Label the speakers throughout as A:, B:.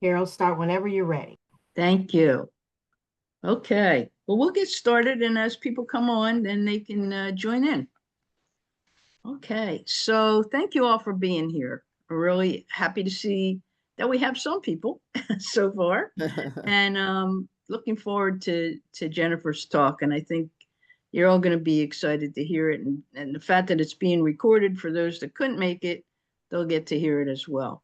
A: Carol, start whenever you're ready.
B: Thank you. Okay, well, we'll get started, and as people come on, then they can join in. Okay, so thank you all for being here. We're really happy to see that we have some people so far, and looking forward to Jennifer's talk. And I think you're all going to be excited to hear it, and the fact that it's being recorded for those that couldn't make it, they'll get to hear it as well.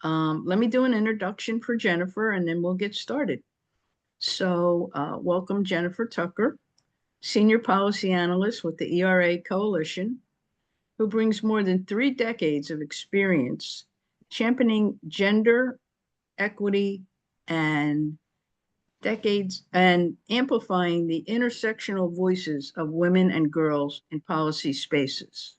B: Let me do an introduction for Jennifer, and then we'll get started. So, welcome Jennifer Tucker, Senior Policy Analyst with the ERA Coalition, who brings more than 3 decades of experience championing gender equity and decades and amplifying the intersectional voices of women and girls in policy spaces.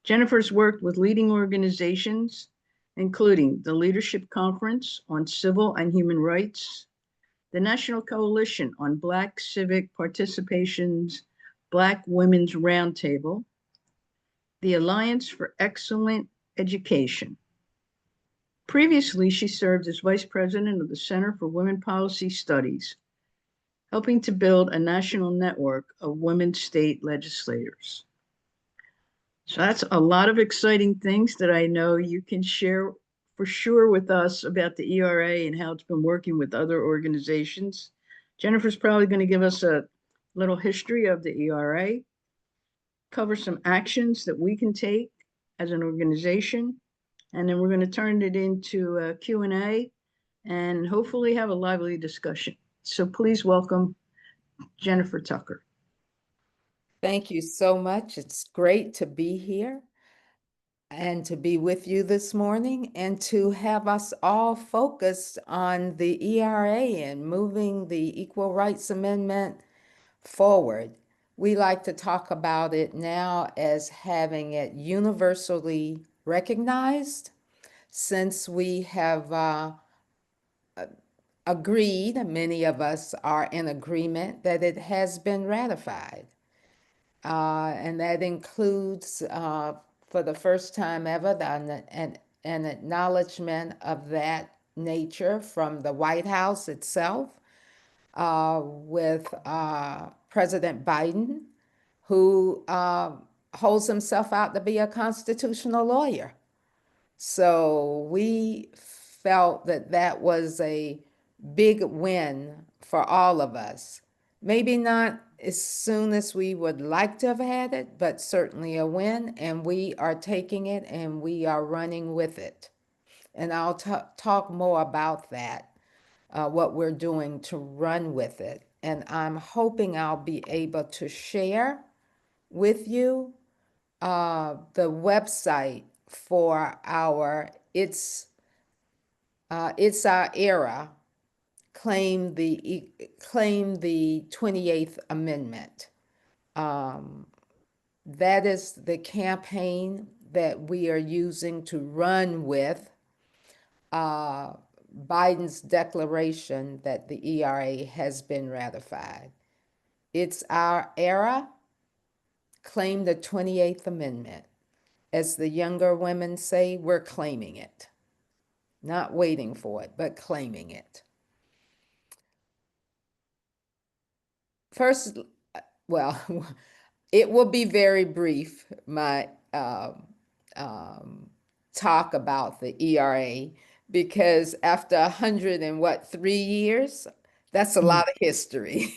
B: Jennifer's worked with leading organizations, including the Leadership Conference on Civil and Human Rights, the National Coalition on Black Civic Participation's Black Women's Roundtable, the Alliance for Excellent Education. Previously, she served as Vice President of the Center for Women Policy Studies, helping to build a national network of women state legislators. So that's a lot of exciting things that I know you can share for sure with us about the ERA and how it's been working with other organizations. Jennifer's probably going to give us a little history of the ERA, cover some actions that we can take as an organization, and then we're going to turn it into a Q&A and hopefully have a lively discussion. So please welcome Jennifer Tucker.
C: Thank you so much. It's great to be here and to be with you this morning and to have us all focused on the ERA and moving the Equal Rights Amendment forward. We like to talk about it now as having it universally recognized, since we have agreed, many of us are in agreement, that it has been ratified. And that includes, for the first time ever, an acknowledgement of that nature from the White House itself, with President Biden, who holds himself out to be a constitutional lawyer. So we felt that that was a big win for all of us. Maybe not as soon as we would like to have had it, but certainly a win, and we are taking it and we are running with it. And I'll talk more about that, what we're doing to run with it. And I'm hoping I'll be able to share with you the website for our It's Our Era, claim the 28th Amendment. That is the campaign that we are using to run with Biden's declaration that the ERA has been ratified. It's our era. Claim the 28th Amendment. As the younger women say, we're claiming it. Not waiting for it, but claiming it. First, well, it will be very brief, my talk about the ERA, because after 3 years, that's a lot of history.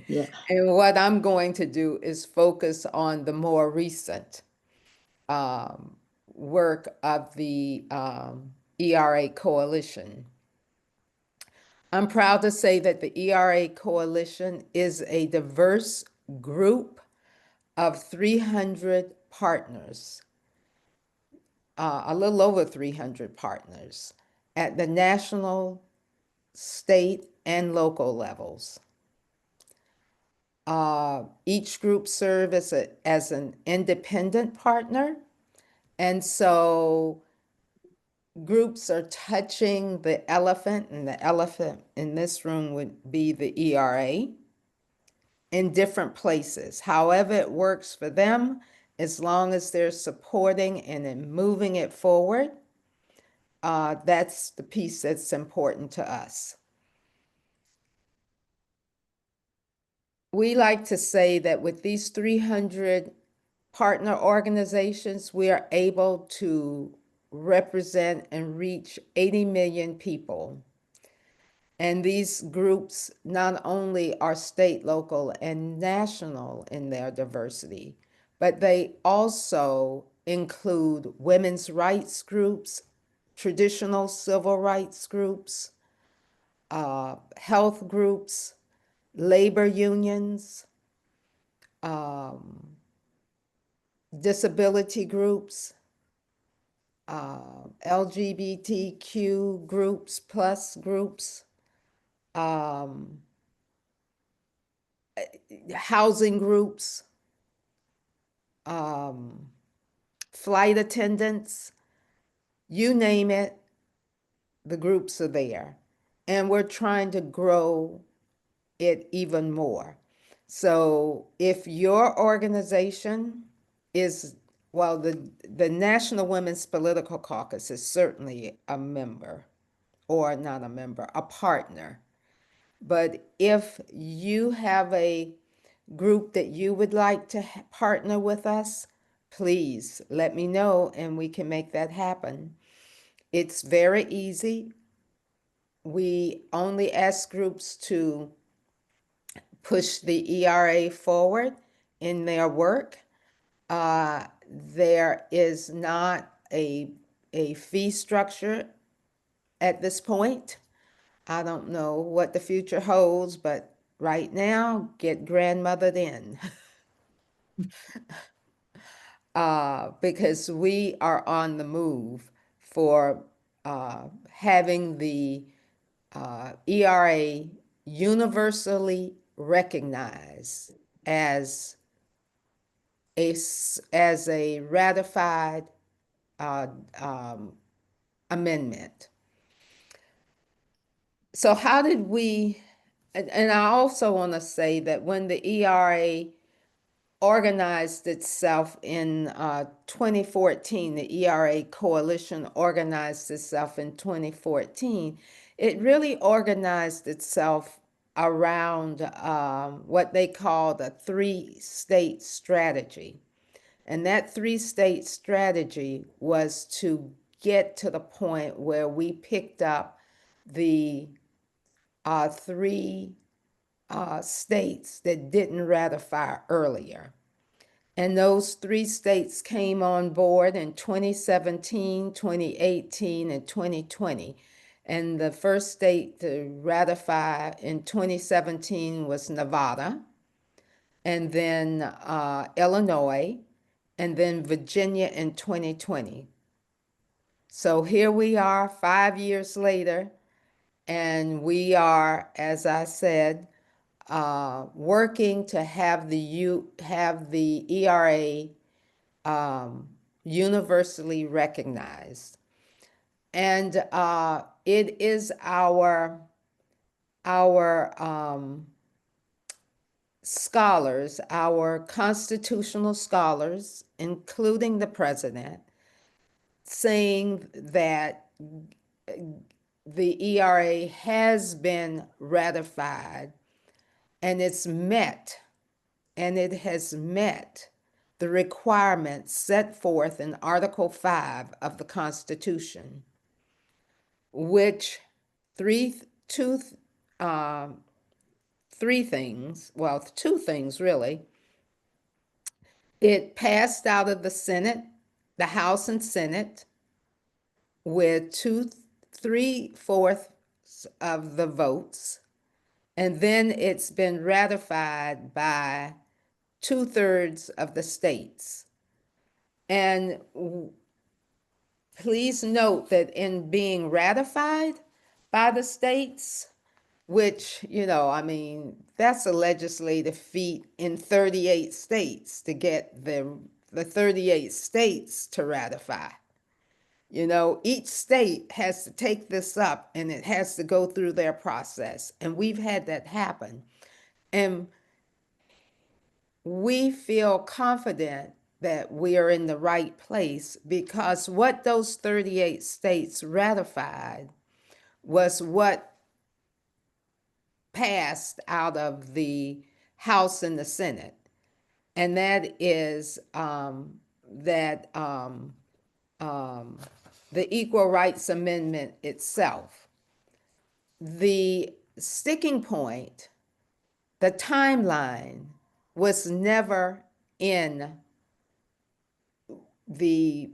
B: Yeah.
C: And what I'm going to do is focus on the more recent work of the ERA Coalition. I'm proud to say that the ERA Coalition is a diverse group of 300 partners, a little over 300 partners at the national, state, and local levels. Each group serves as an independent partner, and so groups are touching the elephant, and the elephant in this room would be the ERA, in different places. However it works for them, as long as they're supporting and then moving it forward, that's the piece that's important to us. We like to say that with these 300 partner organizations, we are able to represent and reach 80 million people. And these groups not only are state, local, and national in their diversity, but they also include women's rights groups, traditional civil rights groups, health groups, labor unions, disability groups, LGBTQ groups, plus groups, housing groups, flight attendants, you name it, the groups are there. And we're trying to grow it even more. So if your organization is, well, the National Women's Political Caucus is certainly a member, or not a member, a partner. But if you have a group that you would like to partner with us, please let me know and we can make that happen. It's very easy. We only ask groups to push the ERA forward in their work. There is not a fee structure at this point. I don't know what the future holds, but right now, get grandmothered in. Because we are on the move for having the ERA universally recognized as a ratified amendment. So how did we, and I also want to say that when the ERA organized itself in 2014, the ERA coalition organized itself in 2014, it really organized itself around what they call the three-state strategy. And that three-state strategy was to get to the point where we picked up the three states that didn't ratify earlier. And those three states came on board in 2017, 2018, and 2020. And the first state to ratify in 2017 was Nevada, and then Illinois, and then Virginia in 2020. So here we are 5 years later, and we are, as I said, working to have the ERA universally recognized. And it is our scholars, our constitutional scholars, including the president, saying that the ERA has been ratified and it has met the requirements set forth in Article 5 of the Constitution, which two things really. It passed out of the Senate, the House and Senate, with 3/4 of the votes, and then it's been ratified by 2/3 of the states. And please note that in being ratified by the states, which, I mean, that's a legislative feat in 38 states to get the 38 states to ratify. Each state has to take this up and it has to go through their process. And we've had that happen. And we feel confident that we are in the right place, because what those 38 states ratified was what passed out of the House and the Senate, and that is the Equal Rights Amendment itself. The sticking point, the timeline, was never in the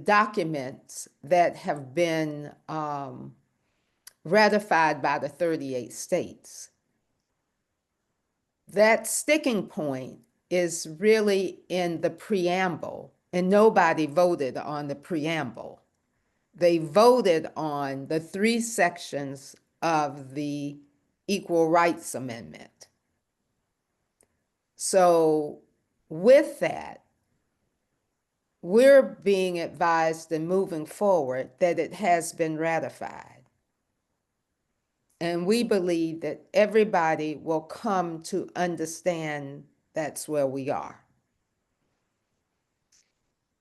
C: documents that have been ratified by the 38 states. That sticking point is really in the preamble, and nobody voted on the preamble. They voted on the 3 sections of the Equal Rights Amendment. So with that, we're being advised in moving forward that it has been ratified. And we believe that everybody will come to understand that's where we are.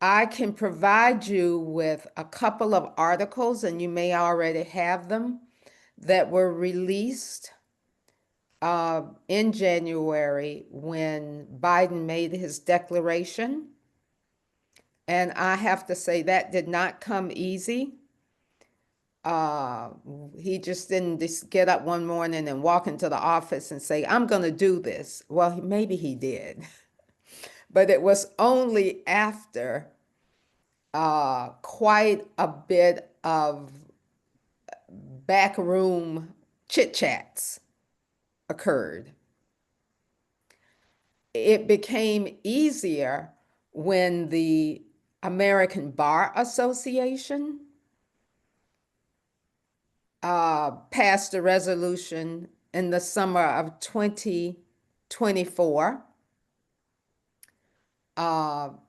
C: I can provide you with a couple of articles, and you may already have them, that were released in January when Biden made his declaration. And I have to say that did not come easy. He just didn't just get up one morning and walk into the office and say, I'm going to do this. Well, maybe he did. But it was only after quite a bit of backroom chit-chats occurred. It became easier when the American Bar Association passed a resolution in the summer of 2024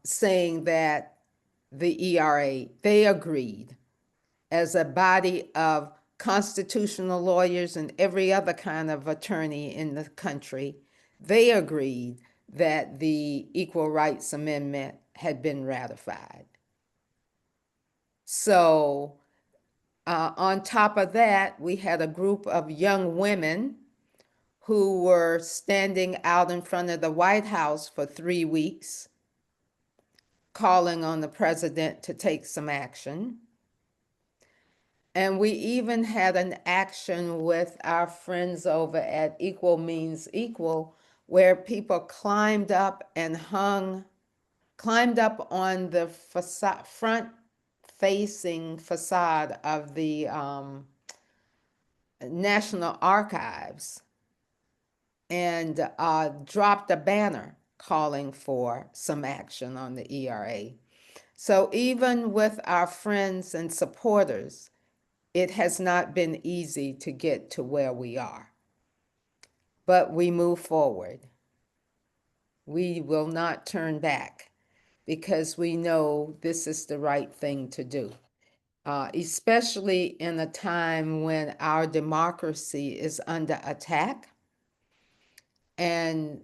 C: saying that the ERA, they agreed as a body of constitutional lawyers and every other kind of attorney in the country, they agreed that the Equal Rights Amendment had been ratified. So on top of that, we had a group of young women who were standing out in front of the White House for 3 weeks, calling on the president to take some action. And we even had an action with our friends over at Equal Means Equal, where people climbed up and climbed up on the facade, front-facing facade of the National Archives and dropped a banner calling for some action on the ERA. So even with our friends and supporters, it has not been easy to get to where we are. But we move forward. We will not turn back because we know this is the right thing to do, especially in a time when our democracy is under attack. And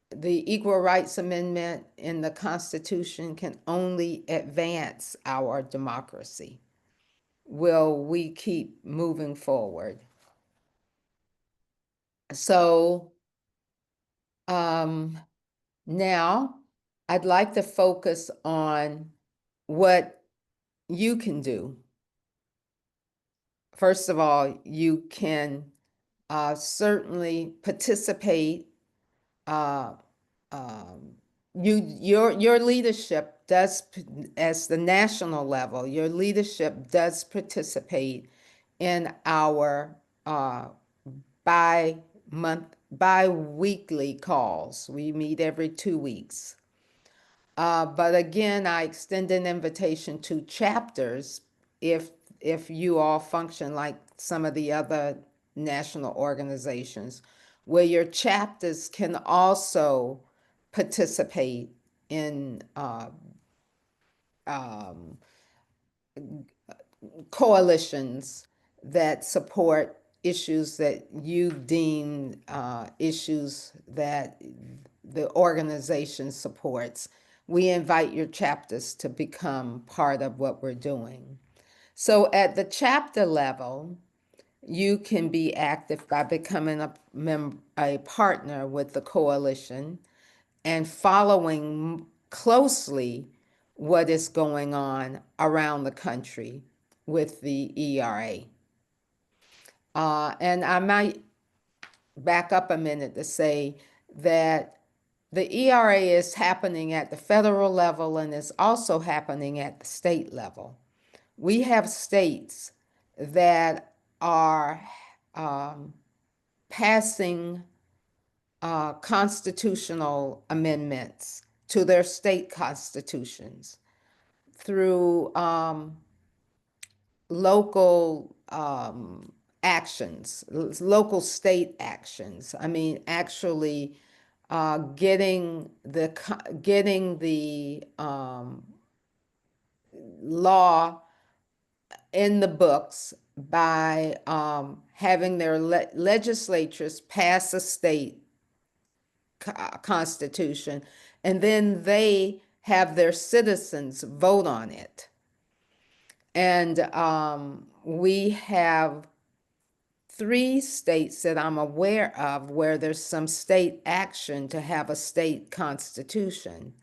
C: the Equal Rights Amendment in the Constitution can only advance our democracy. Will we keep moving forward? So now I'd like to focus on what you can do. First of all, you can certainly participate. Your leadership does, as the national level, your leadership does participate in our bi-weekly calls. We meet every 2 weeks. But again, I extend an invitation to chapters if you all function like some of the other national organizations, where your chapters can also participate in coalitions that support issues that you deem issues that the organization supports. we invite your chapters to become part of what we're doing. So at the chapter level, you can be active by becoming a partner with the coalition and following closely what is going on around the country with the ERA. And I might back up a minute to say that the ERA is happening at the federal level and is also happening at the state level. We have states that are passing constitutional amendments to their state constitutions through local actions, local state actions. I mean, actually getting the law in the books by having their legislatures pass a state constitution, and then they have their citizens vote on it. And we have 3 states that I'm aware of where there's some state action to have a state constitution.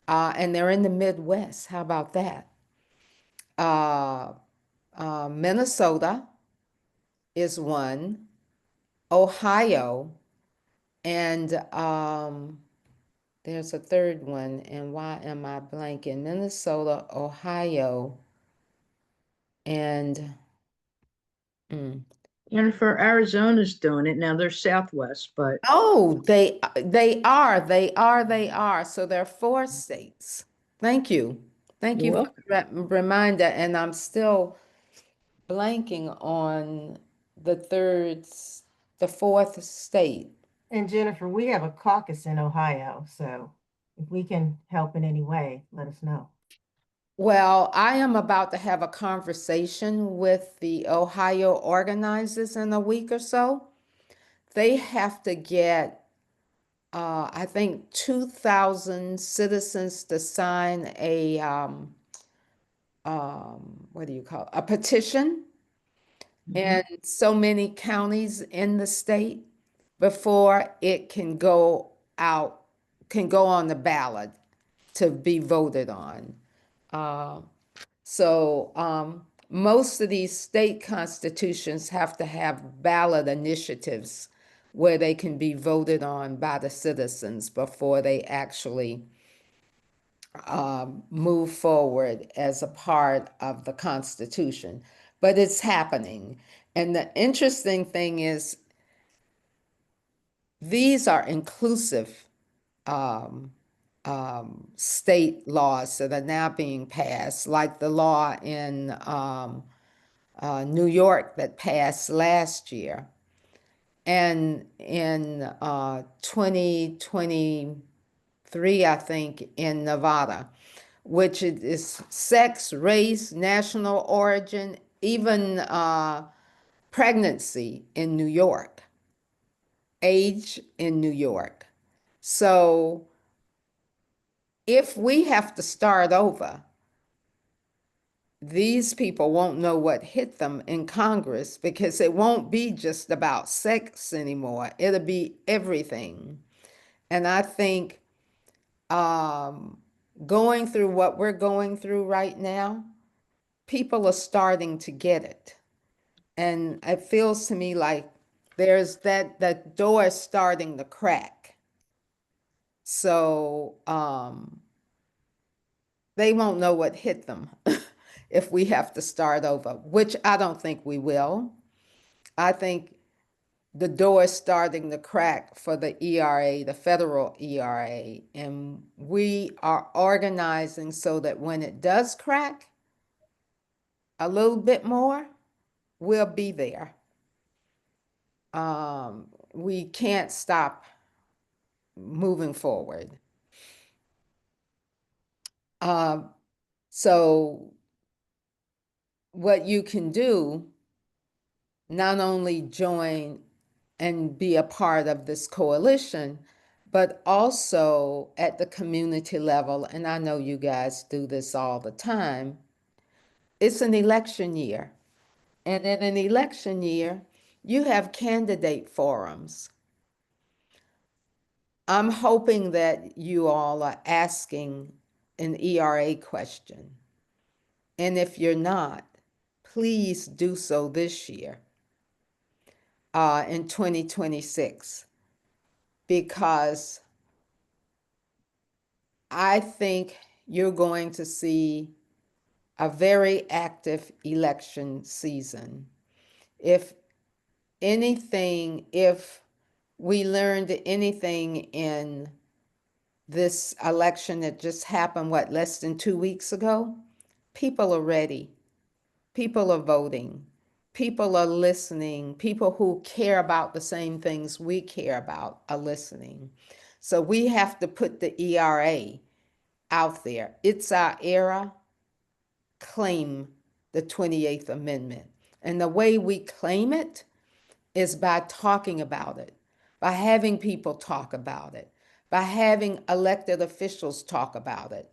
C: And they're in the Midwest. How about that? Minnesota is one, Ohio, and there's a third one. And why am I blanking? Minnesota, Ohio, and
B: Jennifer, Arizona's doing it now. They're Southwest, but
C: oh, they are. So there are 4 states. Thank you. Thank
B: you're
C: you for
B: welcome.
C: that reminder. And I'm still blanking on the the 4th state.
A: And Jennifer, we have a caucus in Ohio, so if we can help in any way, let us know.
C: Well, I am about to have a conversation with the Ohio organizers in a week or so. They have to get, I think, 2,000 citizens to sign a, what do you call it? A petition in so many counties in the state before it can go out, can go on the ballot to be voted on. So most of these state constitutions have to have ballot initiatives where they can be voted on by the citizens before they actually move forward as a part of the Constitution. But it's happening. And the interesting thing is, these are inclusive state laws that are now being passed, like the law in New York that passed last year. And in 2023, I think, in Nevada, which is sex, race, national origin, even pregnancy in New York, age in New York. So if we have to start over, these people won't know what hit them in Congress, because it won't be just about sex anymore. It'll be everything. And I think going through what we're going through right now, people are starting to get it. And it feels to me like there's that door is starting to crack. So they won't know what hit them if we have to start over, which I don't think we will. I think the door is starting to crack for the ERA, the federal ERA, and we are organizing so that when it does crack a little bit more, we'll be there. We can't stop moving forward. So what you can do, not only join and be a part of this coalition, but also at the community level, and I know you guys do this all the time, it's an election year. And in an election year, you have candidate forums. I'm hoping that you all are asking an ERA question. And if you're not, please do so this year, in 2026, because I think you're going to see a very active election season. If anything, if we learned anything in this election that just happened, what, less than 2 weeks ago? People are ready. People are voting. People are listening. People who care about the same things we care about are listening. So we have to put the ERA out there. It's our era. Claim the 28th Amendment. And the way we claim it is by talking about it, by having people talk about it, by having elected officials talk about it.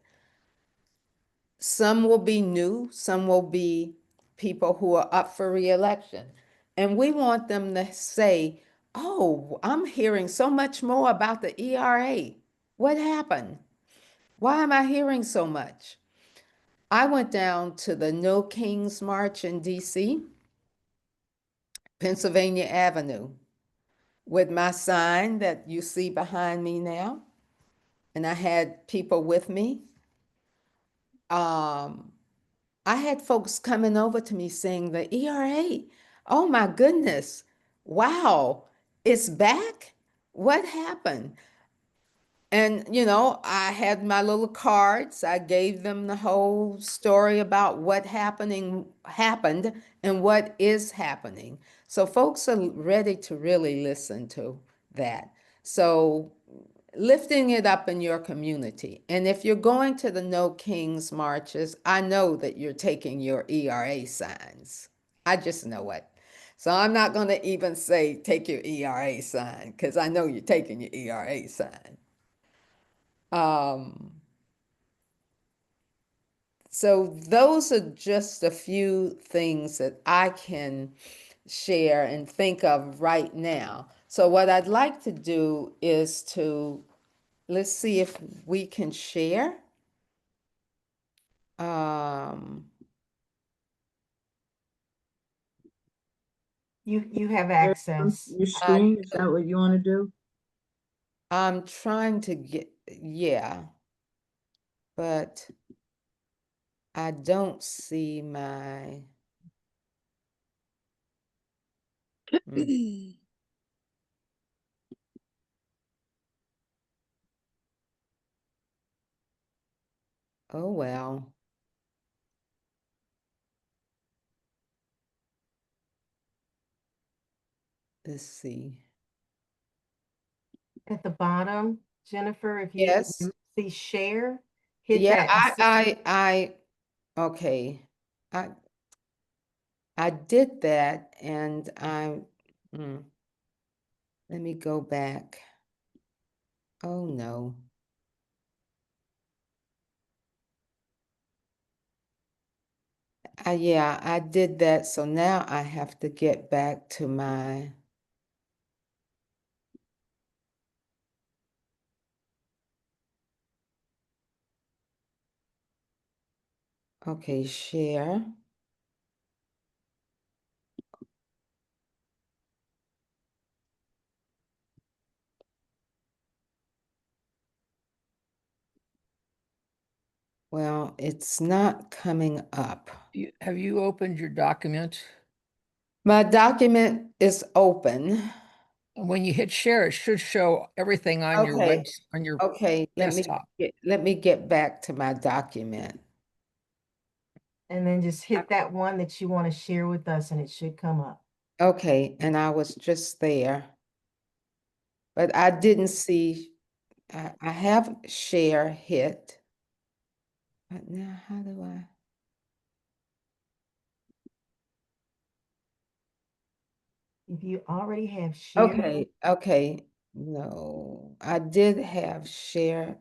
C: Some will be new, some will be people who are up for reelection. And we want them to say, oh, I'm hearing so much more about the ERA. What happened? Why am I hearing so much? I went down to the No Kings March in DC, Pennsylvania Avenue, with my sign that you see behind me now. And I had people with me. I had folks coming over to me saying the ERA, oh my goodness, wow, it's back? What happened? And, I had my little cards. I gave them the whole story about what happened and what is happening. So folks are ready to really listen to that. So lifting it up in your community. And if you're going to the No Kings marches, I know that you're taking your ERA signs. I just know it. So I'm not going to even say take your ERA sign, because I know you're taking your ERA sign. So those are just a few things that I can share and think of right now. So what I'd like to do is let's see if we can share.
A: You have
B: Share
A: access.
B: Your screen, is that what you want to do?
C: I'm trying to get, yeah, but I don't see my, oh well. Let's see.
A: At the bottom, Jennifer, if you
C: Yes.
A: see share, hit
C: Yeah,
A: that. And
C: okay. I did that and let me go back. Oh no. Yeah, I did that. So now I have to get back to my, okay, share. Well, it's not coming up.
D: Have you opened your document?
C: My document is open.
D: And when you hit share, it should show everything on your
C: Okay.
D: web, on your
C: Okay,
D: desktop.
C: let me get back to my document.
A: then just hit that one that you want to share with us and it should come up.
C: Okay, and I was just there. But I didn't see, I have share hit. But now how do I?
A: If you already have shared.
C: Okay. No, I did have share.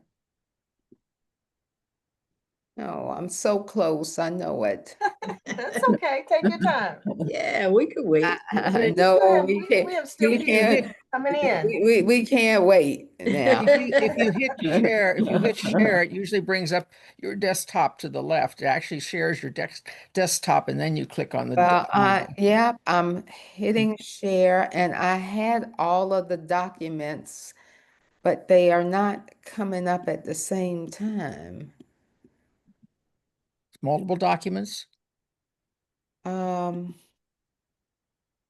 C: No, I'm so close, I know it.
A: That's okay. Take your time.
B: Yeah, we could wait.
A: We
C: No,
A: still have,
C: we can't,
A: we have still
C: we
A: people
C: can't,
A: coming in.
C: we can't wait now.
D: If you hit share, if you hit share, it usually brings up your desktop to the left. It actually shares your desktop, and then you click on the.
C: Well, yeah, I'm hitting share and I had all of the documents, but they are not coming up at the same time.
D: Multiple documents.
C: Um,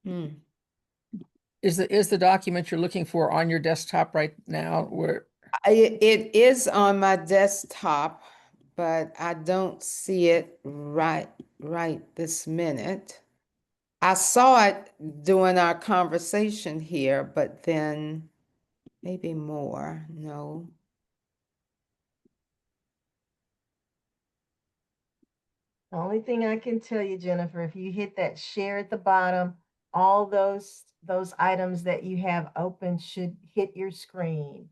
C: hmm.
D: Is the document you're looking for on your desktop right now? Where
C: It is on my desktop, but I don't see it right this minute. I saw it during our conversation here, but then maybe more, no.
A: The only thing I can tell you, Jennifer, if you hit that share at the bottom, all those items that you have open should hit your screen.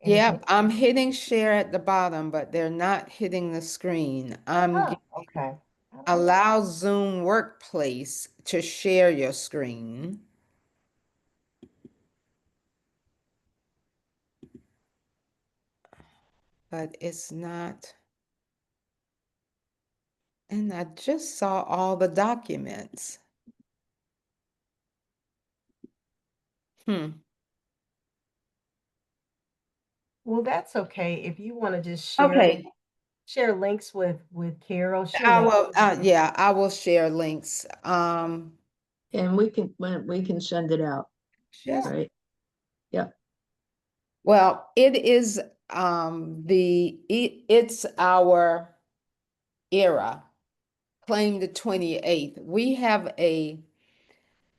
A: And if
C: Yeah,
A: you-
C: I'm hitting share at the bottom, but they're not hitting the screen.
A: Oh, okay. I don't know.
C: Allow Zoom Workplace to share your screen. But it's not. And I just saw all the documents.
A: Well, that's okay. If you want to just share
C: Okay,
A: share links with Carol, she'll
C: I
A: let
C: will, yeah, I will share links.
B: And we can send it out,
C: Just,
B: right? Yeah.
C: well, it is it's our era, claim the 28th. We have a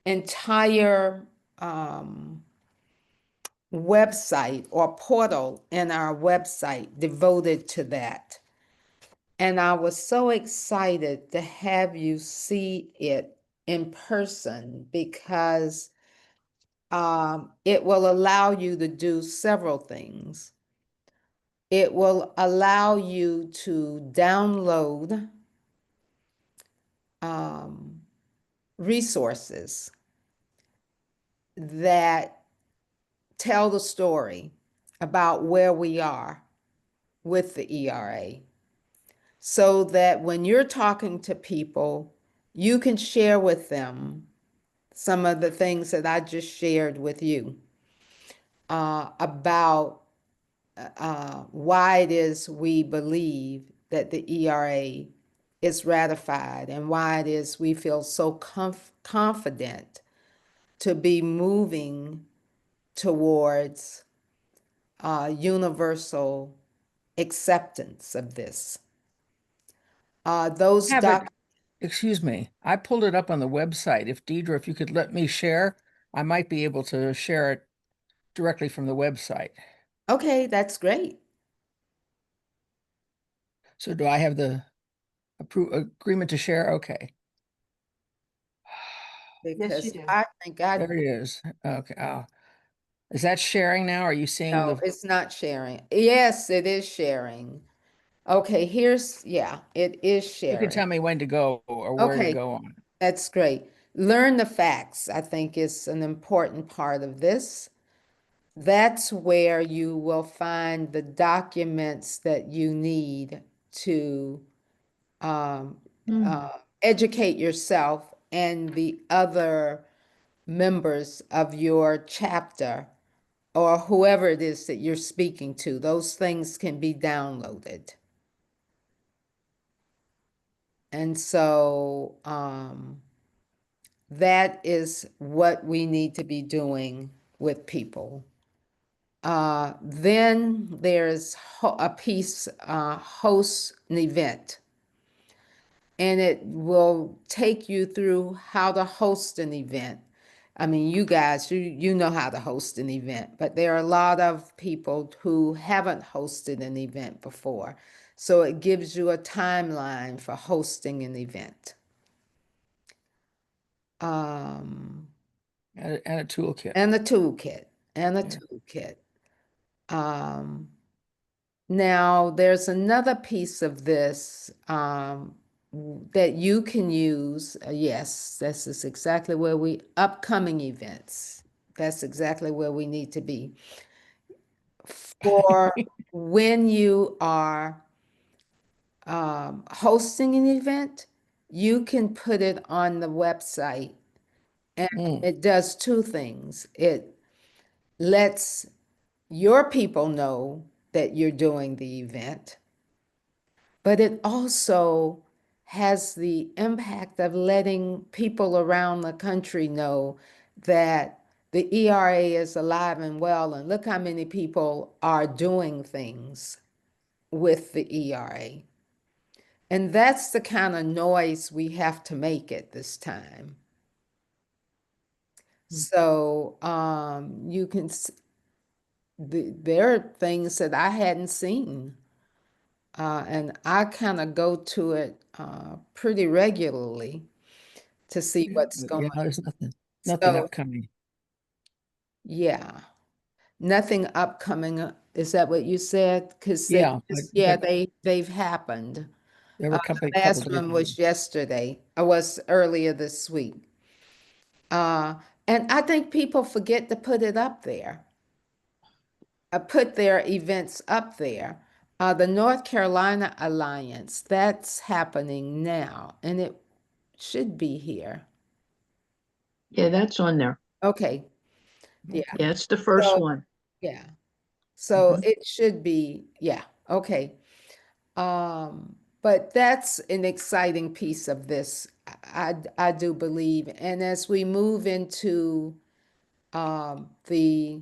C: entire website or portal in our website devoted to that. And I was so excited to have you see it in person because it will allow you to do several things. It will allow you to download resources that tell the story about where we are with the ERA, so that when you're talking to people, you can share with them some of the things that I just shared with you about why it is we believe that the ERA is ratified and why it is we feel so confident to be moving towards universal acceptance of this. Those
D: have it. Excuse me. I pulled it up on the website. If Deidre, if you could let me share, I might be able to share it directly from the website.
C: Okay, that's great.
D: So do I have the agreement to share? Okay.
A: Yes, you
C: Because
A: do.
C: I think I,
D: There it is. Okay. Oh. Is that sharing now? Are you seeing
C: no,
D: the?
C: it's not sharing. Yes, it is sharing. Okay, yeah, it is
D: You can
C: sharing.
D: tell me when to go or where to
C: Okay,
D: go on.
C: that's great. Learn the facts, I think, is an important part of this. That's where you will find the documents that you need to educate yourself and the other members of your chapter or whoever it is that you're speaking to. Those things can be downloaded. And so that is what we need to be doing with people. Then there's a piece, host an event. And it will take you through how to host an event. I mean, you guys, you know how to host an event, but there are a lot of people who haven't hosted an event before. So it gives you a timeline for hosting an event.
D: And a toolkit.
C: And the toolkit. and a
D: Yeah.
C: toolkit. Now, there's another piece of this that you can use. Yes, this is exactly where upcoming events. That's exactly where we need to be. For when you are hosting an event, you can put it on the website, and it does two things. It lets your people know that you're doing the event, but it also has the impact of letting people around the country know that the ERA is alive and well, and look how many people are doing things with the ERA. And that's the kind of noise we have to make at this time. So you can, there are things that I hadn't seen. And I kind of go to it pretty regularly to see what's
D: But
C: going
D: yeah,
C: on.
D: there's nothing
C: So,
D: upcoming.
C: yeah, nothing upcoming. Is that what you said? Because they
D: Yeah,
C: just, yeah,
D: but
C: they've happened.
D: there were a couple
C: Last
D: days
C: one
D: ago.
C: was yesterday. I was earlier this week. And I think people forget to put it up there. Put their events up there. The North Carolina Alliance, that's happening now, and it should be here.
B: Yeah, that's on there.
C: Okay, yeah.
D: Okay.
B: Yeah, it's the first
C: So,
B: one.
C: yeah. So
B: Mhm.
C: it should be, yeah, okay. But that's an exciting piece of this, I do believe. And as we move into the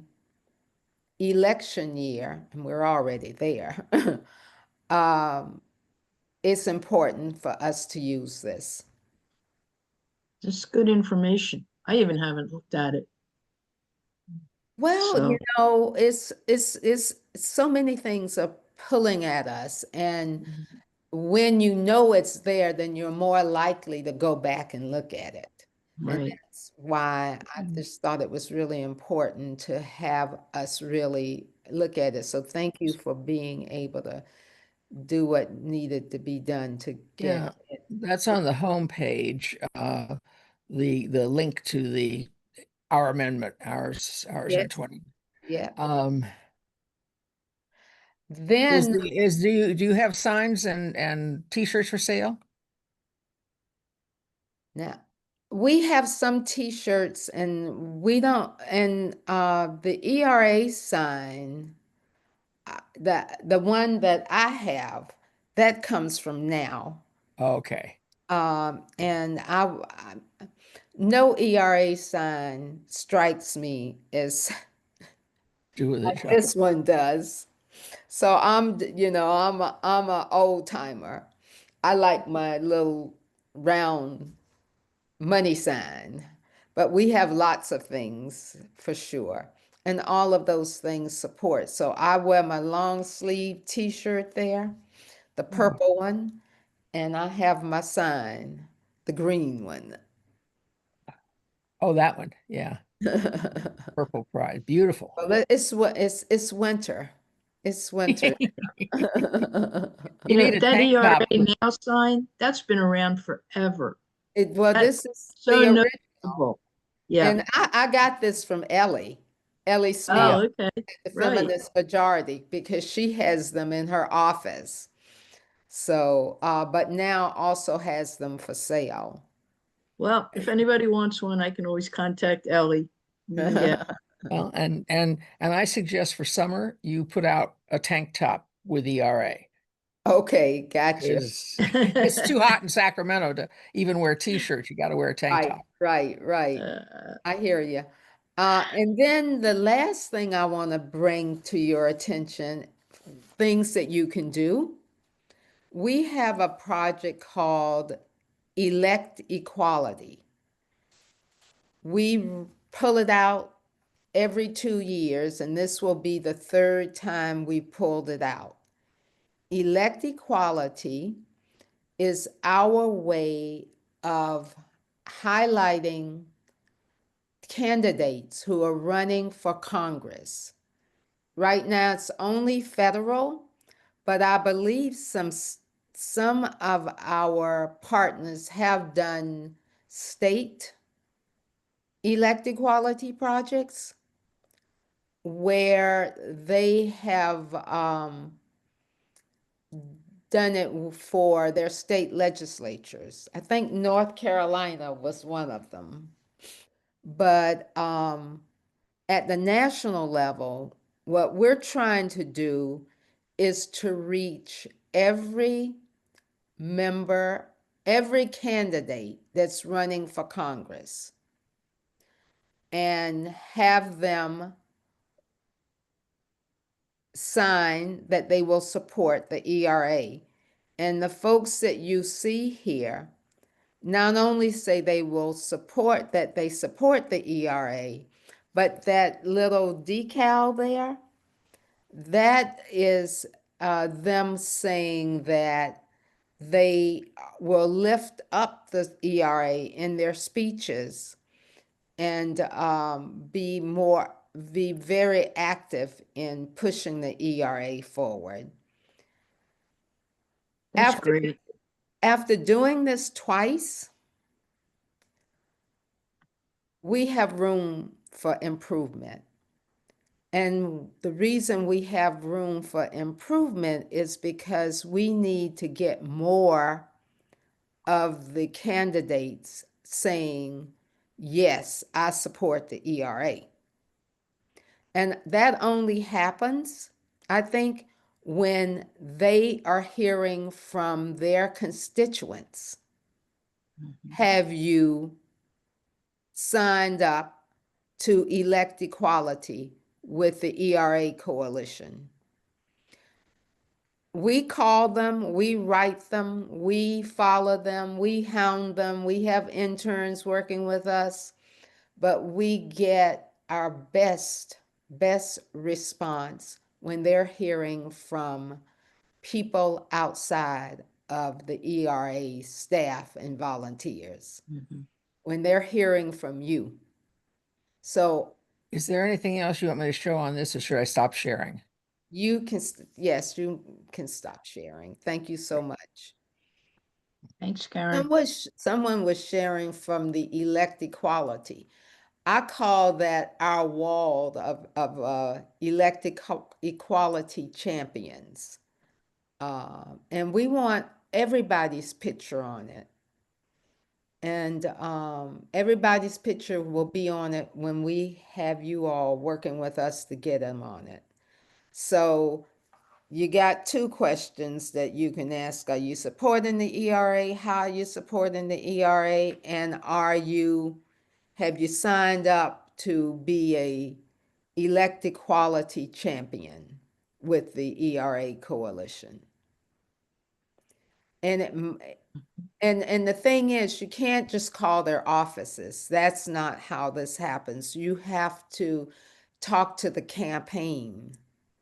C: election year, and we're already there, it's important for us to use this.
B: It's good information. I even haven't looked at it.
C: Well,
B: So,
C: it's so many things are pulling at us, and when you know it's there, then you're more likely to go back and look at it. And
B: right.
C: that's why I just thought it was really important to have us really look at it. So thank you for being able to do what needed to be done to get
D: Yeah,
C: it.
D: that's on the homepage. The link to our amendment, ours in
C: Yes,
D: 20.
C: yeah.
D: Um,
C: Then
D: do you have signs and t-shirts for sale?
C: now we have some t-shirts and we don't, and the ERA sign, the one that I have, that comes from now.
D: Okay.
C: And no ERA sign strikes me as
D: Do with
C: like
D: it.
C: this one does. So I'm a old timer. I like my little round money sign, but we have lots of things for sure. And all of those things support. So I wear my long sleeve t-shirt there, the purple one, and I have my sign, the green one.
D: Oh, that one. Yeah.
C: Well,
D: Purple Pride. Beautiful.
C: it's winter. It's winter.
D: You need a
B: That
D: tank top
B: ERA
D: with,
B: now sign, that's been around forever.
C: Well,
B: That's
C: this is
B: so
C: the original.
B: noticeable. Yeah.
C: And I got this from Ellie Smith,
B: Oh, okay.
C: the
B: Right.
C: feminist majority, because she has them in her office. So, but now also has them for sale.
B: Well, if anybody wants one, I can always contact Ellie. We can get.
D: well, and I suggest for summer you put out a tank top with ERA.
C: Okay, gotcha.
D: It's too hot in Sacramento to even wear t-shirts. You got to wear a tank
C: Right,
D: top.
C: right. I hear you. And then the last thing I want to bring to your attention, things that you can do. We have a project called Elect Equality. We pull it out every 2 years, and this will be the third time we pulled it out. Elect Equality is our way of highlighting candidates who are running for Congress. Right now, it's only federal, but I believe some of our partners have done state elect equality projects where they have done it for their state legislatures. I think North Carolina was one of them. But at the national level, what we're trying to do is to reach every member, every candidate that's running for Congress and have them sign that they will support the ERA. And the folks that you see here not only say they will support that they support the ERA, but that little decal there, that is them saying that they will lift up the ERA in their speeches and be very active in pushing the ERA forward.
B: That's great.
C: After doing this twice, we have room for improvement. And the reason we have room for improvement is because we need to get more of the candidates saying, yes, I support the ERA. And that only happens, I think, when they are hearing from their constituents. Have you signed up to elect equality with the ERA coalition? We call them, we write them, we follow them, we hound them, we have interns working with us, but we get our best response when they're hearing from people outside of the ERA staff and volunteers, when they're hearing from you. So
D: Is there anything else you want me to show on this, or should I stop sharing?
C: you can, yes, you can stop sharing. Thank you so much.
B: Thanks, Karen.
C: Someone was sharing from the elect equality. I call that our wall of elect equality champions. And we want everybody's picture on it. And everybody's picture will be on it when we have you all working with us to get them on it. So you got two questions that you can ask. Are you supporting the ERA? How are you supporting the ERA? And have you signed up to be a elect equality champion with the ERA coalition? And the thing is, you can't just call their offices. That's not how this happens. You have to talk to the campaign.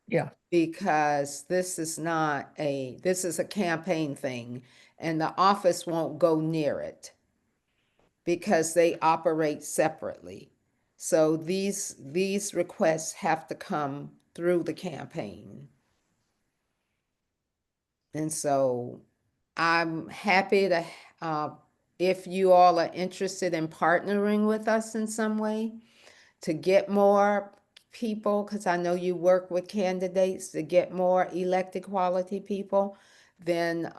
D: Yeah.
C: Because this is a campaign thing, and the office won't go near it because they operate separately. So these requests have to come through the campaign. And so I'm happy to, if you all are interested in partnering with us in some way to get more people, because I know you work with candidates to get more elect equality people, then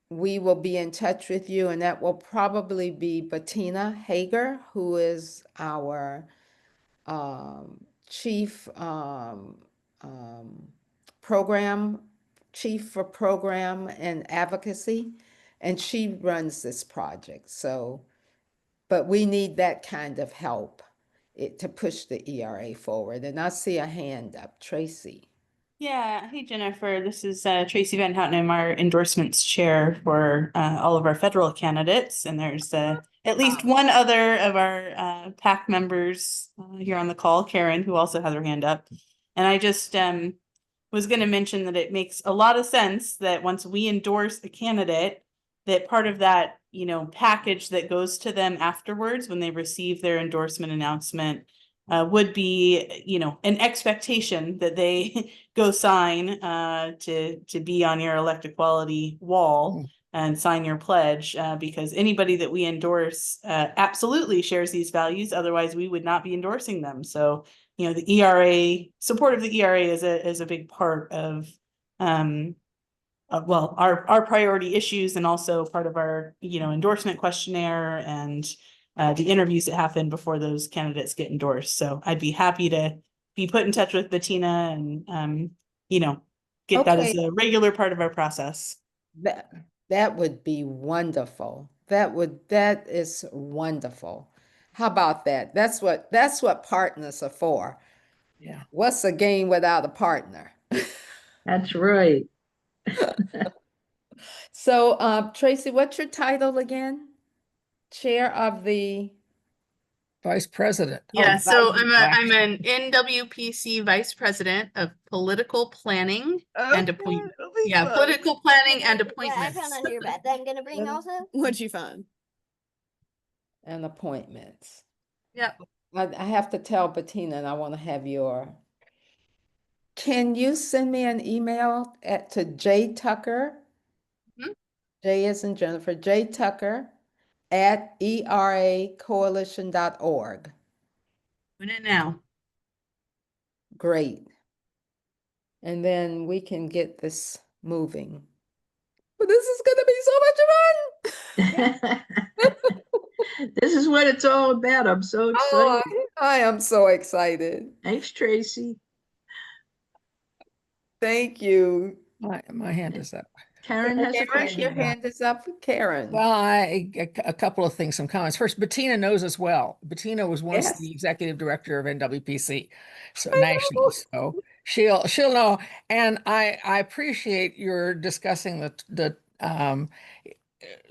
C: we will be in touch with you, and that will probably be Bettina Hager, who is our chief chief for program and advocacy, and she runs this project. So, but we need that kind of help to push the ERA forward. And I see a hand up, Tracy.
E: Yeah, hey Jennifer, this is Tracy Van Houten. I'm our endorsements chair for all of our federal candidates, and there's at least one other of our PAC members here on the call, Karen, who also has her hand up. And I just was going to mention that it makes a lot of sense that once we endorse a candidate, that part of that, package that goes to them afterwards when they receive their endorsement announcement would be, an expectation that they go sign to be on your elect equality wall and sign your pledge, because anybody that we endorse absolutely shares these values. Otherwise, we would not be endorsing them. So, the ERA, support of the ERA is a big part of well, our priority issues, and also part of our, endorsement questionnaire and the interviews that happen before those candidates get endorsed. So I'd be happy to be put in touch with Bettina and, get that as
C: Okay.
E: a regular part of our process.
C: That would be wonderful. That is wonderful. How about that? That's what partners are for.
D: Yeah.
C: What's a game without a partner?
B: That's right.
C: So, Tracy, what's your title again? Chair of the
D: Vice President.
E: Yeah, so
C: Vice
E: I'm an NWPC Vice President of Political Planning and Appointment. Yeah, Political Planning and Appointments.
F: I found on your bed that I'm gonna bring also. What'd you find?
C: and appointments.
E: Yep.
C: I have to tell Bettina, and I want to have your. Can you send me an email to J Tucker?
E: Mhm.
C: J as in Jennifer, J Tucker at eracoalition.org.
E: Doing it now.
C: Great. And then we can get this moving. But this is going to be so much fun.
B: This is what it's all about. I'm so
C: Oh,
B: excited.
C: I am so excited.
B: Thanks, Tracy.
C: Thank you.
D: My hand is up.
B: Karen has a
C: Karen, your
B: question.
C: hand is up, Karen.
D: Well, a couple of things, some comments. First, Bettina knows us well. Bettina was once
C: Yes.
D: the executive director of NWPC, so
C: I know.
D: nationally. So she'll know. And I appreciate your discussing the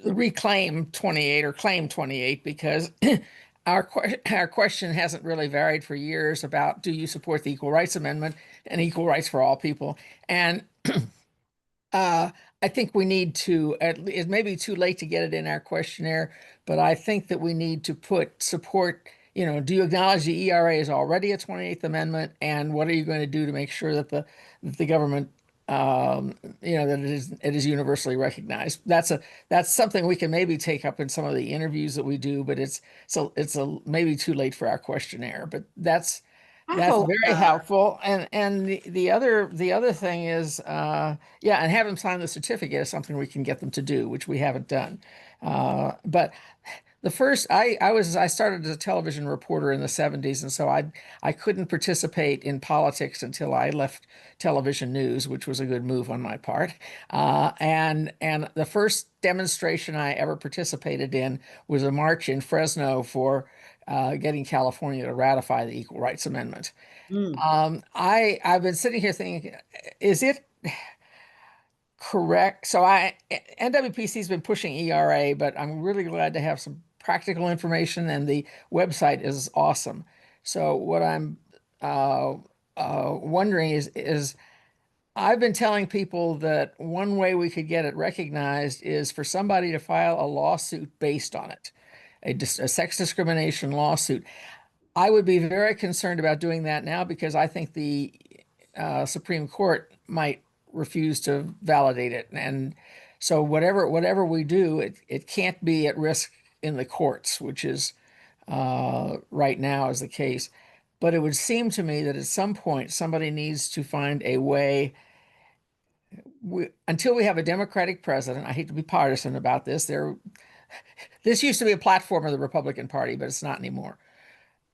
D: reclaim 28 or claim 28, because our question hasn't really varied for years about, do you support the Equal Rights Amendment and equal rights for all people? And I think we need to, it may be too late to get it in our questionnaire, but I think that we need to put support, do you acknowledge the ERA is already a 28th Amendment? And what are you going to do to make sure that the government, that it is universally recognized? That's something we can maybe take up in some of the interviews that we do, but it's maybe too late for our questionnaire, but that's very helpful. And the other thing is, and have them sign the certificate is something we can get them to do, which we haven't done. But the first, I started as a television reporter in the 70s, and so I couldn't participate in politics until I left television news, which was a good move on my part. And the first demonstration I ever participated in was a march in Fresno for getting California to ratify the Equal Rights Amendment. I've been sitting here thinking, is it correct? So NWPC has been pushing ERA, but I'm really glad to have some practical information, and the website is awesome. So what I'm wondering is I've been telling people that one way we could get it recognized is for somebody to file a lawsuit based on it, a sex discrimination lawsuit. I would be very concerned about doing that now, because I think the Supreme Court might refuse to validate it. And so whatever we do, it can't be at risk in the courts, which is right now is the case. But it would seem to me that at some point somebody needs to find a way. Until we have a Democratic president, I hate to be partisan about this. This used to be a platform of the Republican Party, but it's not anymore.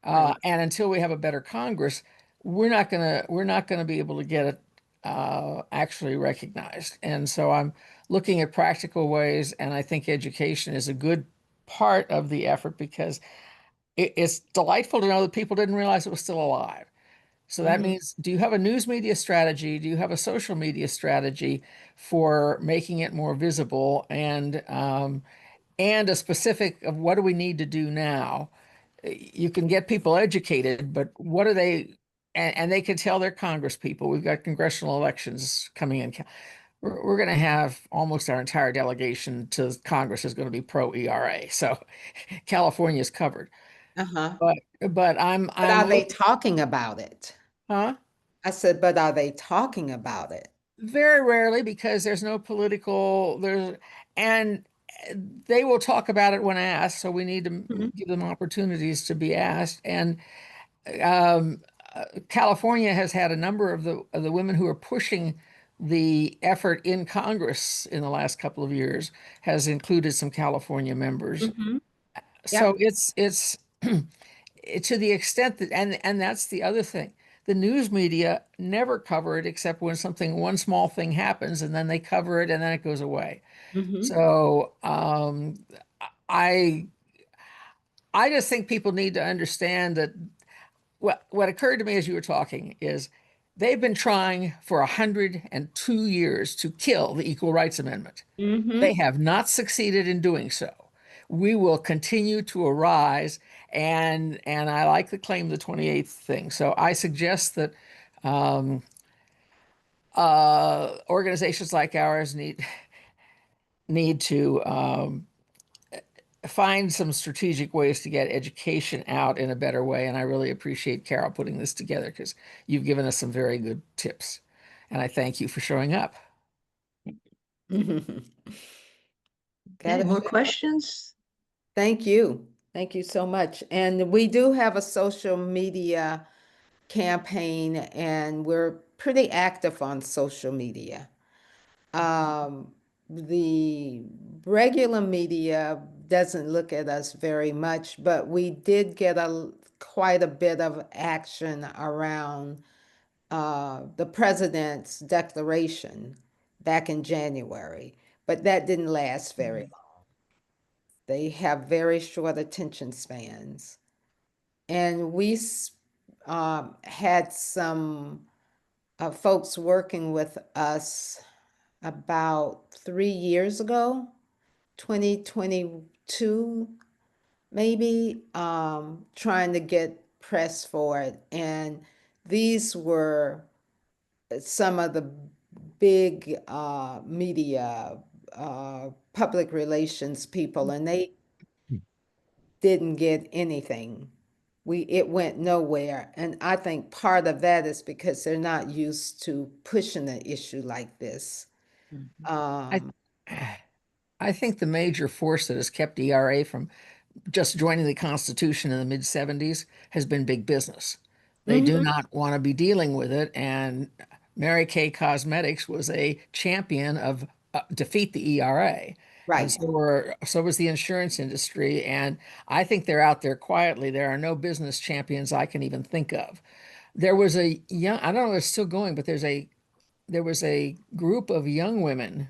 D: And until we have a better Congress, we're not gonna be able to get it actually recognized. And so I'm looking at practical ways, and I think education is a good part of the effort, because it's delightful to know that people didn't realize it was still alive. So that means, do you have a news media strategy? Do you have a social media strategy for making it more visible, and a specific of what do we need to do now? You can get people educated, but what are they, and they can tell their Congress people, we've got congressional elections coming in. we're going to have almost our entire delegation to Congress is going to be pro ERA. So California is covered.
C: Uh-huh.
D: But but I'm
C: But are they
D: look-
C: talking about it?
D: huh?
C: I said, but are they talking about it?
D: Very rarely, because there's no political and they will talk about it when asked. So we need to
B: Mhm.
D: give them opportunities to be asked. And um, California has had a number of the women who are pushing the effort in Congress in the last couple of years has included some California members.
B: Mhm.
D: So it's to the extent that, and that's the other thing. The news media never cover it except when one small thing happens, and then they cover it and then it goes away.
C: Mhm.
D: So I I just think people need to understand that what occurred to me as you were talking is they've been trying for 102 years to kill the Equal Rights Amendment. They
C: Mhm.
D: have not succeeded in doing so. We will continue to arise, and I like the claim the 28th thing. So I suggest that um, organizations like ours need to find some strategic ways to get education out in a better way. And I really appreciate Carol putting this together because you've given us some very good tips. And I thank you for showing up.
C: Mhm.
B: Okay,
C: Gotta
B: more
C: show.
B: questions?
C: Thank you. Thank you so much. And we do have a social media campaign, and we're pretty active on social media. The regular media doesn't look at us very much, but we did get quite a bit of action around the president's declaration back in January, but that didn't last very long. They have very short attention spans. And we had some folks working with us about 3 years ago, 2022, maybe, trying to get press for it. And these were some of the big media, public relations people, and they didn't get anything. It went nowhere. And I think part of that is because they're not used to pushing an issue like this.
D: I
C: Um,
D: I think the major force that has kept ERA from just joining the Constitution in the mid 70s has been big business. They do
C: mhm,
D: not want to be dealing with it. And Mary Kay Cosmetics was a champion of defeat the ERA. And
C: right.
D: so was the insurance industry. And I think they're out there quietly. There are no business champions I can even think of. There was a young, I don't know if it's still going, but there was a group of young women,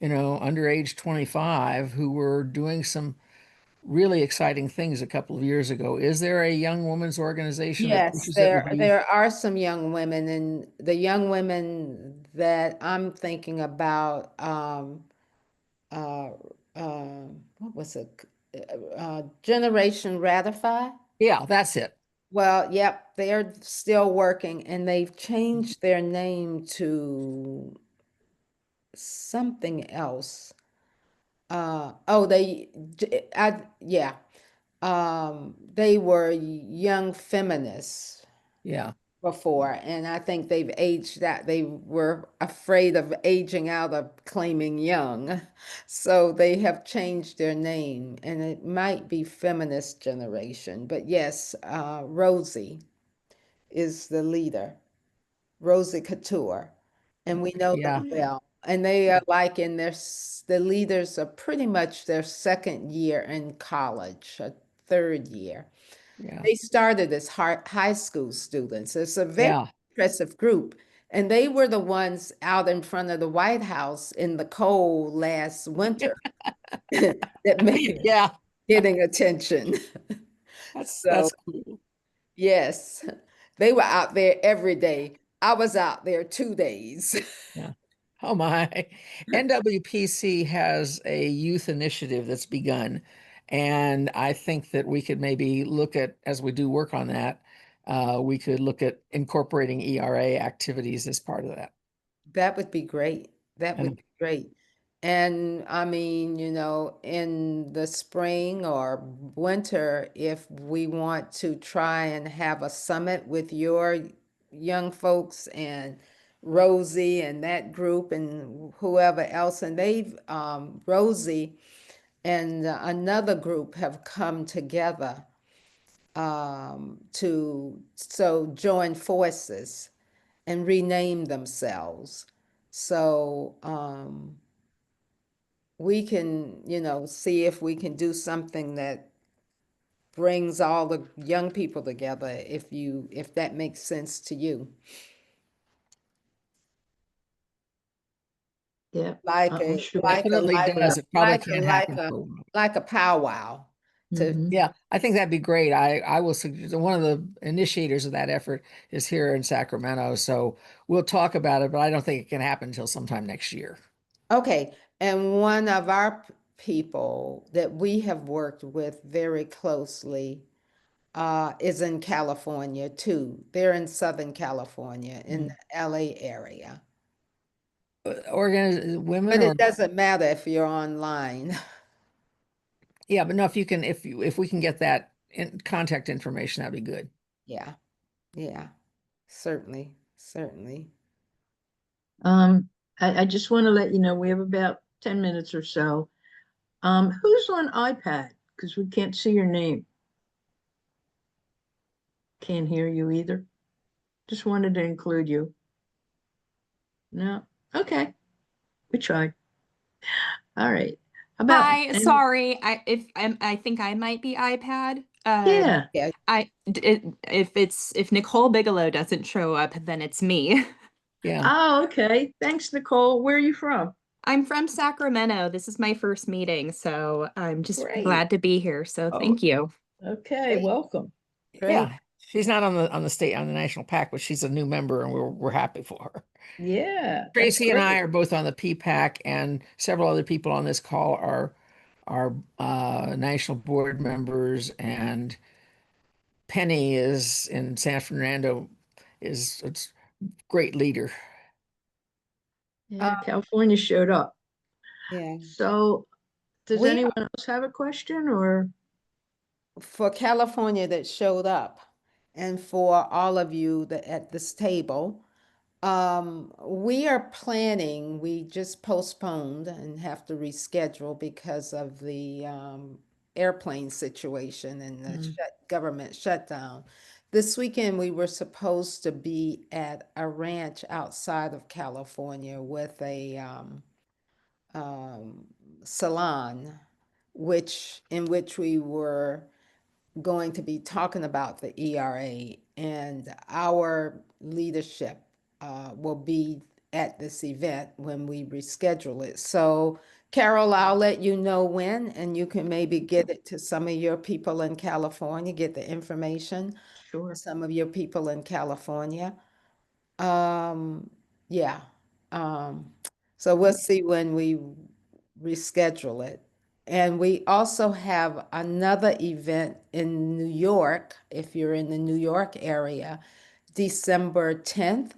D: under age 25 who were doing some really exciting things a couple of years ago. Is there a young women's organization that
C: Yes,
D: pushes it with
C: there
D: youth?
C: there are some young women, and the young women that I'm thinking about, uh, what was it? Generation Ratify.
D: Yeah, that's it.
C: Well, yep, they're still working, and they've changed their name to something else. Oh, yeah, they were young feminists
D: Yeah,
C: before, and I think they've aged out. They were afraid of aging out of claiming young, so they have changed their name, and it might be Feminist Generation. But yes, Rosie is the leader, Rosie Couture, and we know
D: yeah,
C: them well. And they are like the leaders are pretty much their second year in college, a third year.
D: yeah,
C: They started as high school students. It's a very
D: yeah,
C: impressive group. And they were the ones out in front of the White House in the cold last winter that made
D: yeah.
C: getting attention.
D: That's
C: So,
D: cool.
C: yes, they were out there every day. I was out there 2 days.
D: Yeah. Oh my. NWPC has a youth initiative that's begun. And I think that we could maybe look at, as we do work on that, we could look at incorporating ERA activities as part of that.
C: That would be great. That would
D: And
C: be great. And I mean, you know, in the spring or winter, if we want to try and have a summit with your young folks and Rosie and that group and whoever else, and they've, Rosie and another group have come together to join forces and rename themselves. So we can, you know, see if we can do something that brings all the young people together, if that makes sense to you.
B: Yeah.
C: Like
B: I'm
C: a
B: sure.
D: definitely does. It probably can't happen.
C: like a powwow.
B: Mhm.
D: Yeah, I think that'd be great. I will suggest one of the initiators of that effort is here in Sacramento. So we'll talk about it, but I don't think it can happen until sometime next year.
C: Okay, and one of our people that we have worked with very closely is in California too. They're in Southern California, in the LA area.
D: Women
C: But
D: or
C: it doesn't matter if you're online.
D: yeah, but no, if we can get that contact information, that'd be good.
C: Yeah, yeah, certainly, certainly.
B: I just want to let you know we have about 10 minutes or so. Who's on iPad? Because we can't see your name. Can't hear you either. Just wanted to include you. No? Okay. We tried. All right. How about
G: Hi, sorry. I think I might be iPad.
B: Yeah.
C: Yeah,
G: If Nicole Bigelow doesn't show up, then it's me.
D: Yeah.
B: Oh, okay. Thanks, Nicole. Where are you from?
G: I'm from Sacramento. This is my first meeting, so I'm just
B: Great.
G: glad to be here. So
B: Oh.
G: thank you.
B: Okay,
C: Great.
B: welcome.
C: great.
D: Yeah. She's not on the national pack, but she's a new member and we're happy for her.
B: Yeah. that's
D: Tracy and I
B: great.
D: are both on the PPAC, and several other people on this call are national board members, and Penny is in San Fernando is a great leader.
B: Yeah, California showed up.
C: Yeah.
B: So does
C: We
B: anyone else have a question or?
C: For California that showed up, and for all of you that at this table, we are planning, we just postponed and have to reschedule because of the airplane situation and the government shutdown. This weekend, we were supposed to be at a ranch outside of California with a salon, in which we were going to be talking about the ERA, and our leadership will be at this event when we reschedule it. So, Carol, I'll let you know when, and you can maybe get it to some of your people in California, get the information.
B: Sure.
C: Some of your people in California. Yeah. So we'll see when we reschedule it. And we also have another event in New York, if you're in the New York area, December 10th.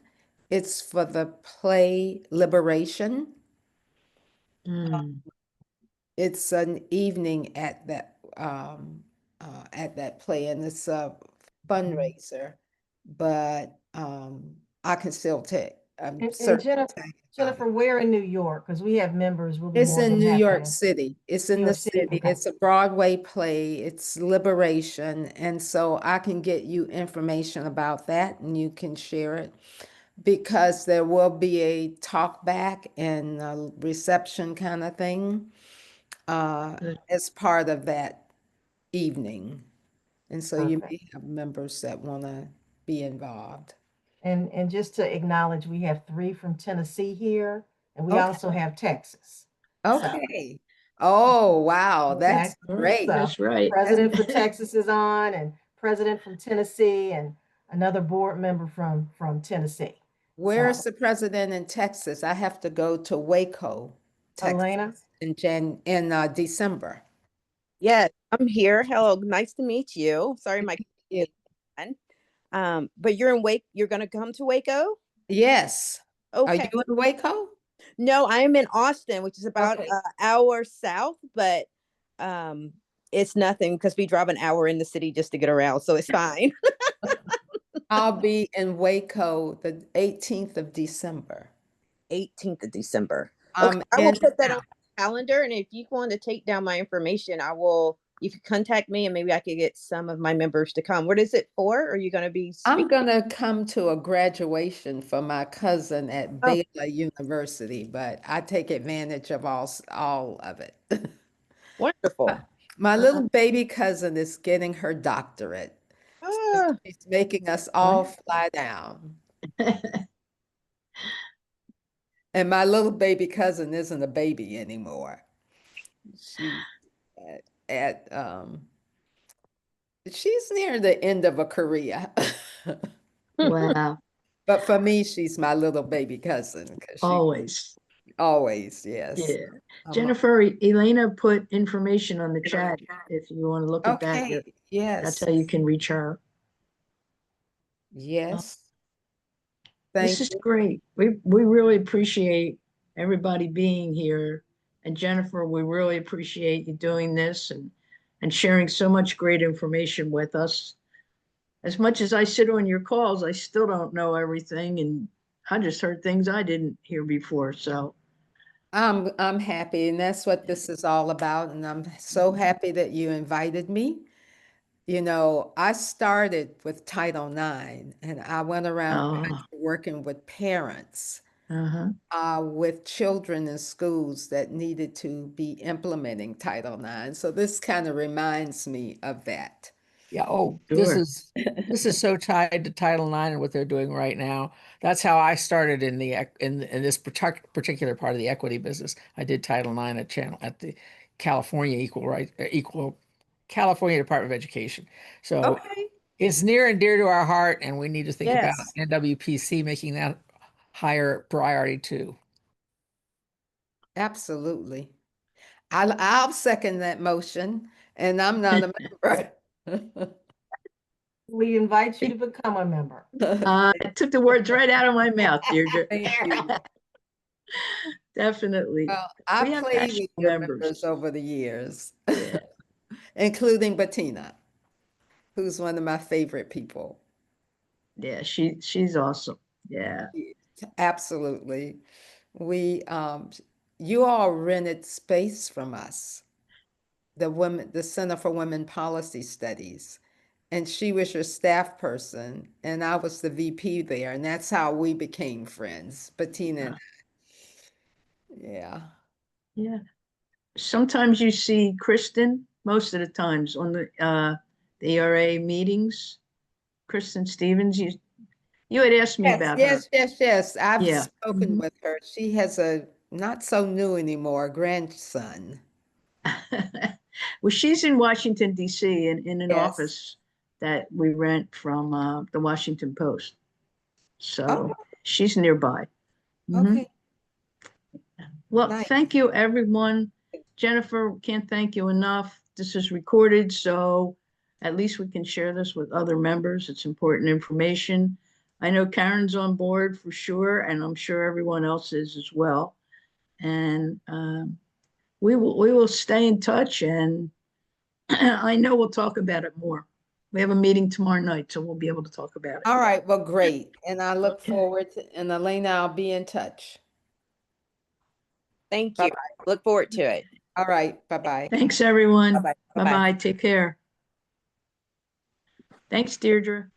C: It's for the play Liberation.
B: Mm.
C: It's an evening at that play, and it's a fundraiser. But I can still take. I'm
A: And
C: certain.
A: Jennifer, where in New York? Because we have members, we'll be
C: It's
A: more
C: in
A: than
C: New
A: happy
C: York
A: to.
C: City. It's in
A: New
C: the
A: York City,
C: city.
A: okay.
C: It's a Broadway play. It's Liberation. And so I can get you information about that and you can share it, because there will be a talk back and a reception kind of thing
B: Good.
C: as part of that evening. And so you
A: Perfect.
C: may have members that want to be involved.
A: And just to acknowledge, we have 3 from Tennessee here, and we
C: Okay.
A: also have Texas.
C: Okay. Oh, wow.
A: Okay.
C: That's great.
A: So
B: That's right.
A: President for Texas is on, and President from Tennessee, and another board member from Tennessee.
C: Where's
A: So,
C: the president in Texas? I have to go to Waco,
A: Elena,
C: Texas in December.
F: Yes, I'm here. Hello, nice to meet you. Sorry, my
C: Yeah.
F: but you're in Wake. You're gonna come to Waco?
C: Yes. Are
F: Okay.
C: you in Waco?
F: No, I am in Austin, which is about
B: Okay.
F: an hour south, but it's nothing because we drive an hour in the city just to get around, so it's fine.
C: I'll be in Waco the 18th of December.
F: 18th of December.
C: I'm
F: Okay, I will
C: in
F: put that on
C: town.
F: the calendar, and if you want to take down my information, you can contact me, and maybe I could get some of my members to come. What is it for? Are you going to be
C: I'm
F: speaking?
C: gonna come to a graduation for my cousin at
F: Oh.
C: Baylor University, but I take advantage of all of it.
F: Wonderful.
C: My little baby cousin is getting her doctorate. So
F: Ah,
C: she's making us all fly down. And my little baby cousin isn't a baby anymore. She's at she's near the end of a career.
B: Wow,
C: But for me, she's my little baby cousin because she
B: always.
C: always, yes.
B: Yeah.
C: Um,
B: Jennifer, Elena put information on the chat. If you want to look at that,
C: okay,
B: that's
C: yes,
B: how you can reach her.
C: yes.
B: This
C: Thank
B: is
C: you.
B: great. We really appreciate everybody being here. And Jennifer, we really appreciate you doing this and sharing so much great information with us. As much as I sit on your calls, I still don't know everything, and I just heard things I didn't hear before. So
C: I'm happy, and that's what this is all about. And I'm so happy that you invited me. You know, I started with Title IX, and I went around
B: oh,
C: working with parents,
B: uh-huh.
C: with children in schools that needed to be implementing Title IX. So this kind of reminds me of that.
D: Yeah, oh,
B: Sure.
D: this is so tied to Title IX and what they're doing right now. That's how I started in in this particular part of the equity business. I did Title IX at the California Equal California Department of Education. So
C: Okay.
D: it's near and dear to our heart, and we need to think about
C: Yes,
D: NWPC making that higher priority too.
C: absolutely. I'll second that motion, and I'm not a member.
A: We invite you to become a member.
B: I took the words right out of my mouth, Deirdre.
C: Thank you.
B: Definitely.
C: Well, I
B: We have
C: played
B: national
C: with your
B: members.
C: members over the years,
B: Yeah.
C: including Bettina, who's one of my favorite people.
B: Yeah, she's awesome. Yeah.
C: Absolutely. We, you all rented space from us, the Center for Women Policy Studies. And she was your staff person, and I was the VP there, and that's how we became friends, Bettina and yeah.
B: Yeah. Sometimes you see Kristen, most of the times on the ERA meetings. Kristen Stevens, you had asked me
C: Yes,
B: about her.
C: yes, yes, yes. I've
B: Yeah.
C: spoken with her. She has a not so new anymore grandson.
B: Well, she's in Washington, D.C. in an
C: Yes.
B: office that we rent from the Washington Post.
C: Oh,
B: So she's nearby. Mhm.
C: okay.
B: Well,
C: Nice.
B: thank you, everyone. Jennifer, can't thank you enough. This is recorded, so at least we can share this with other members. It's important information. I know Karen's on board for sure, and I'm sure everyone else is as well. And we will stay in touch, and I know we'll talk about it more. We have a meeting tomorrow night, so we'll be able to talk about it.
C: All right, well, great. And I look
B: Okay.
C: forward to, and Elena, I'll be in touch.
F: thank you. Look forward to it.
C: All right, bye-bye.
B: Thanks, everyone.
F: Bye-bye.
B: Bye-bye. Take care. Thanks, Deirdre.